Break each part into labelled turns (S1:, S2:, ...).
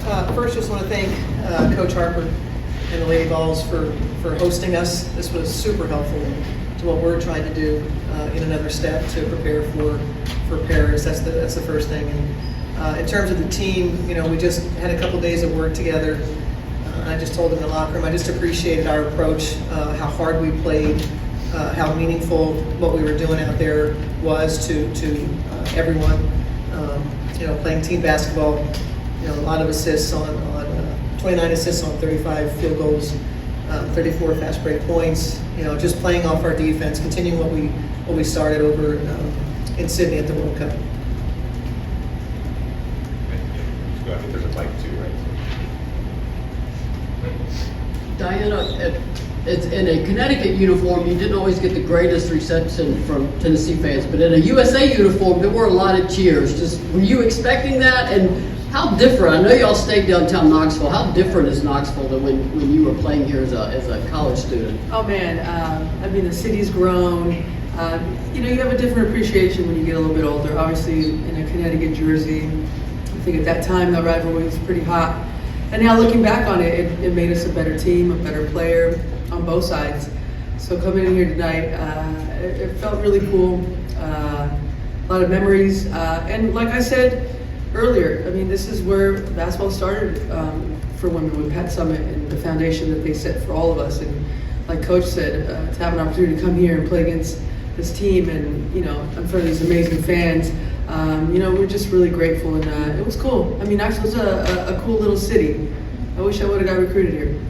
S1: First, just want to thank Coach Harper and the Lady Vols for hosting us. This was super helpful to what we're trying to do in another step to prepare for Paris. That's the first thing. And in terms of the team, we just had a couple days of work together. I just told them in the locker room, I just appreciated our approach, how hard we played, how meaningful what we were doing out there was to everyone. Playing team basketball, a lot of assists on 29 assists on 35 field goals, 34 fast break points. Just playing off our defense, continuing what we started over in Sydney at the World Cup.
S2: I think there's a mic too, right?
S3: Diana, it's in a Connecticut uniform, you didn't always get the greatest reception from Tennessee fans, but in a USA uniform, there were a lot of cheers. Just, were you expecting that? And how different, I know y'all stayed downtown Knoxville, how different is Knoxville than when you were playing here as a college student?
S4: Oh man, the city's grown. You have a different appreciation when you get a little bit older. Obviously, in a Connecticut jersey, I think at that time the rivalry was pretty hot. And now looking back on it, it made us a better team, a better player on both sides. So coming in here tonight, it felt really cool. A lot of memories. And like I said earlier, this is where basketball started for women with Pet Summit and the foundation that they set for all of us. And like Coach said, to have an opportunity to come here and play against this team and, in front of these amazing fans, we're just really grateful, and it was cool. Knoxville's a cool little city. I wish I would have got recruited here.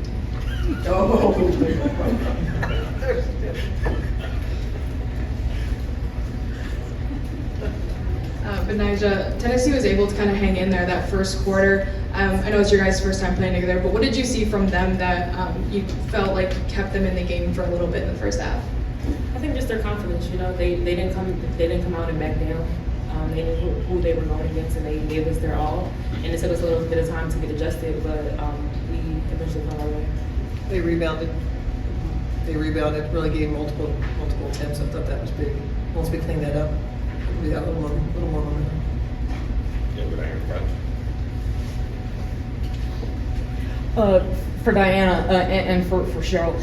S5: Betnijah, Tennessee was able to kind of hang in there that first quarter. I know it's your guys' first time playing together, but what did you see from them that you felt like kept them in the game for a little bit in the first half?
S6: I think just their confidence. They didn't come out and back down. They knew who they were going against, and they gave us their all. And it took us a little bit of time to get adjusted, but we eventually found our way.
S1: They rebounded. Really gave multiple attempts. I thought that was big. Once we cleaned that up, we got a little more momentum.
S2: Yeah, but I hear that.
S7: For Diana and for Cheryl,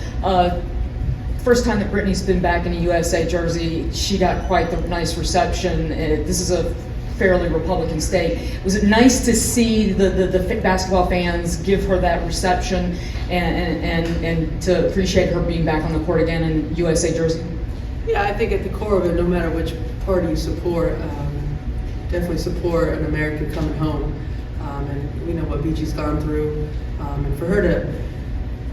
S7: first time that Brittany's been back in a USA jersey, she got quite the nice reception. This is a fairly Republican state. Was it nice to see the basketball fans give her that reception and to appreciate her being back on the court again in USA jersey?
S4: Yeah, I think at the core of it, no matter which party you support, definitely support an American coming home. And we know what BG's gone through. And for her to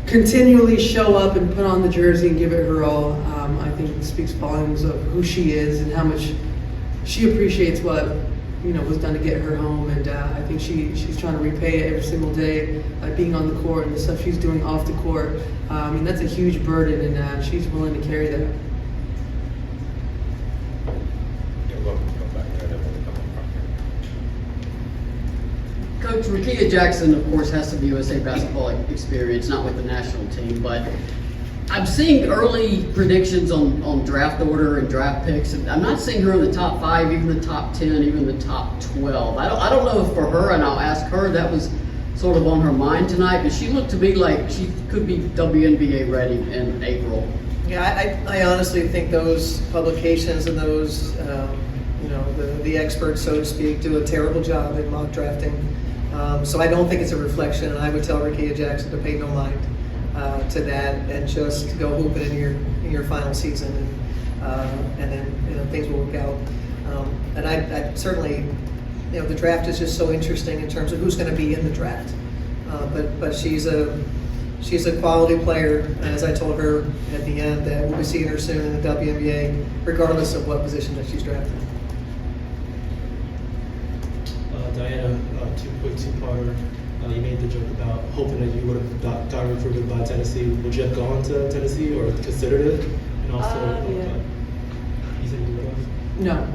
S4: continually show up and put on the jersey and give it her all, I think it speaks volumes of who she is and how much she appreciates what was done to get her home. And I think she's trying to repay it every single day by being on the court and the stuff she's doing off the court. That's a huge burden, and she's willing to carry that.
S2: You're welcome to come back. I didn't want to come up front here.
S3: Coach, Rekia Jackson, of course, has some USA basketball experience, not with the national team, but I'm seeing early predictions on draft order and draft picks, and I'm not seeing her in the top 5, even the top 10, even the top 12. I don't know if for her, and I'll ask her, that was sort of on her mind tonight, but she looked to me like she could be WNBA ready in April.
S1: Yeah, I honestly think those publications and those, the experts, so to speak, do a terrible job in mock drafting. So I don't think it's a reflection, and I would tell Rekia Jackson to pay no mind to that and just go hoop it in your final season, and then things will work out. And I certainly, the draft is just so interesting in terms of who's going to be in the draft. But she's a quality player, and as I told her at the end, that we'll be seeing her soon in the WNBA, regardless of what position that she's drafted.
S8: Diana, two-parter. You made the joke about hoping that you would have got recruited by Tennessee. Would you have gone to Tennessee or considered it? And also,
S4: yeah.
S8: You said you would have?
S4: No.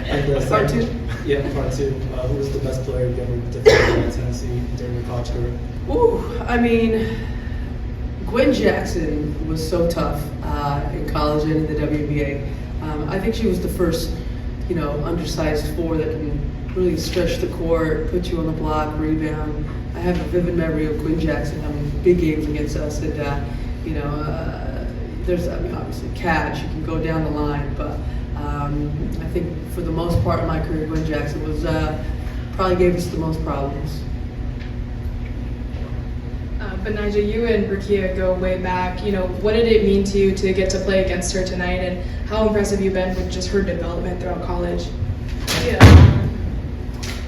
S8: And
S4: Part two?
S8: Yeah, part two. Who was the best player you ever defended at Tennessee during your college career?
S4: Gwen Jackson was so tough in college and in the WNBA. I think she was the first, undersized 4 that can really stretch the court, put you on the block, rebound. I have a vivid memory of Quinn Jackson having big games against us, and there's obviously catch, you can go down the line, but I think for the most part of my career, Quinn Jackson was probably gave us the most problems.
S5: Betnijah, you and Rakia go way back. What did it mean to you to get to play against her tonight, and how impressive you've been with just her development throughout college?
S6: Yeah,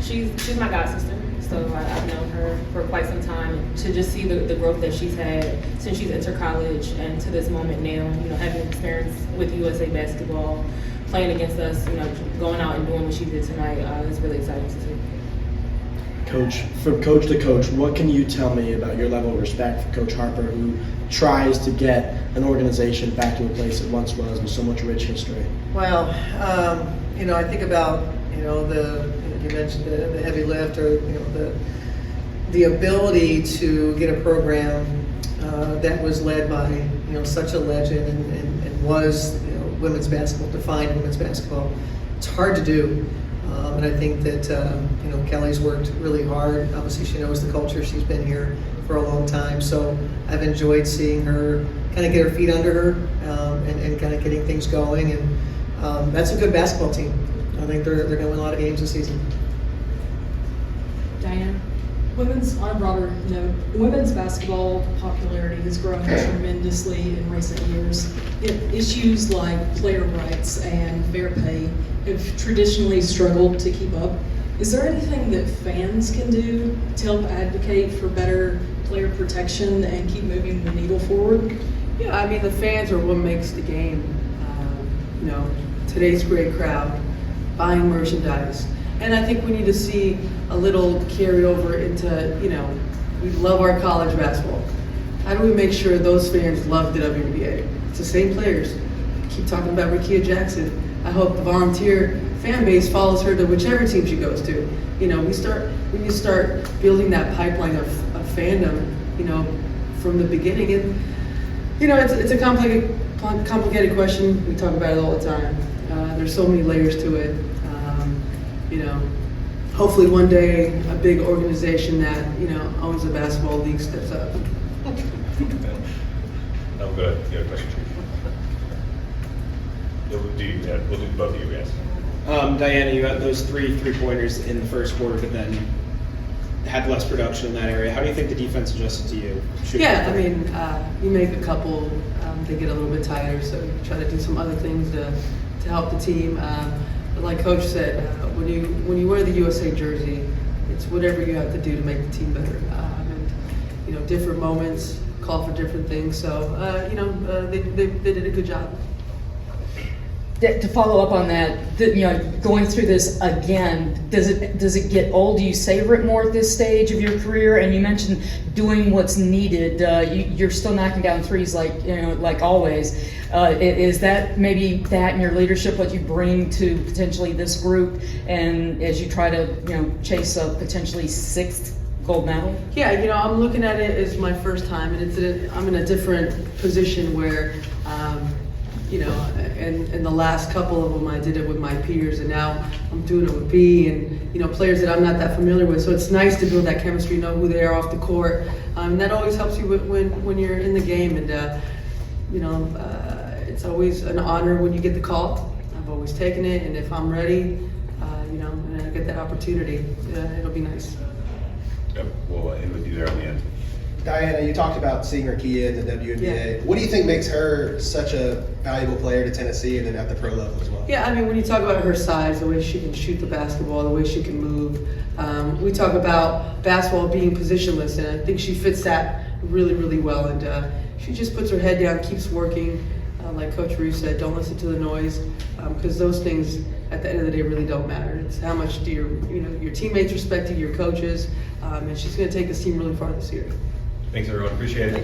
S6: she's my god sister, so I've known her for quite some time. And to just see the growth that she's had since she's entered college and to this moment now, having experience with USA basketball, playing against us, going out and doing what she did tonight, is really exciting to see.
S9: Coach, from coach to coach, what can you tell me about your level of respect for Coach Harper, who tries to get an organization back to a place it once was with so much rich history?
S1: Well, I think about, you mentioned the heavy lift, or, the ability to get a program that was led by, such a legend and was, women's basketball, defined women's basketball. It's hard to do. And I think that, Kelly's worked really hard. Obviously, she knows the culture. She's been here for a long time. So I've enjoyed seeing her kind of get her feet under her and kind of getting things going. And that's a good basketball team. I think they're going to win a lot of games this season.
S5: Diane?
S10: On a broader note, women's basketball popularity has grown tremendously in recent years. Issues like player rights and fair pay have traditionally struggled to keep up. Is there anything that fans can do to help advocate for better player protection and keep moving the needle forward?
S4: Yeah, the fans are what makes the game. Today's great crowd, buying merchandise. And I think we need to see a little carryover into, we love our college basketball. How do we make sure those fans love the WNBA? It's the same players. Keep talking about Rakia Jackson. I hope the volunteer fan base follows her to whichever team she goes to. We need to start building that pipeline of fandom, from the beginning. And, it's a complicated question. We talk about it all the time. There's so many layers to it. Hopefully one day a big organization that, owns the basketball league steps up.
S2: I'm good. You have a question? We'll do both of you guys.
S11: Diana, you had those 3 3-pointers in the first quarter, but then had less production in that area. How do you think the defense adjusted to you?
S4: You make a couple, they get a little bit tighter, so you try to do some other things to help the team. But like Coach said, when you wear the USA jersey, it's whatever you have to do to make the team better. And different moments call for different things. So they did a good job.
S7: To follow up on that, going through this again, does it get old? Do you savor it more at this stage of your career? And you mentioned doing what's needed. You're still knocking down threes like always. Is that maybe that and your leadership what you bring to potentially this group, and as you try to chase a potentially 6th gold medal?
S4: Yeah, I'm looking at it as my first time, and I'm in a different position where. And the last couple of them I did it with my peers, and now I'm doing it with B and players that I'm not that familiar with. So it's nice to build that chemistry, know who they are off the court, and that always helps you when you're in the game. And it's always an honor when you get the call. I've always taken it, and if I'm ready, and I get that opportunity, it'll be nice.
S2: Yep, we'll end with you there on the end.
S12: Diana, you talked about seeing Rakia in the WNBA.
S4: Yeah.
S12: What do you think makes her such a valuable player to Tennessee and then at the pro level as well?
S4: Yeah, when you talk about her size, the way she can shoot the basketball, the way she can move, we talk about basketball being positionless, and I think she fits that really, really well. And she just puts her head down, keeps working. Like Coach Reeve said, don't listen to the noise, because those things at the end of the day really don't matter. It's how much do your teammates respect you, your coaches, and she's going to take this team really far this year.
S2: Thanks, everyone. Appreciate it.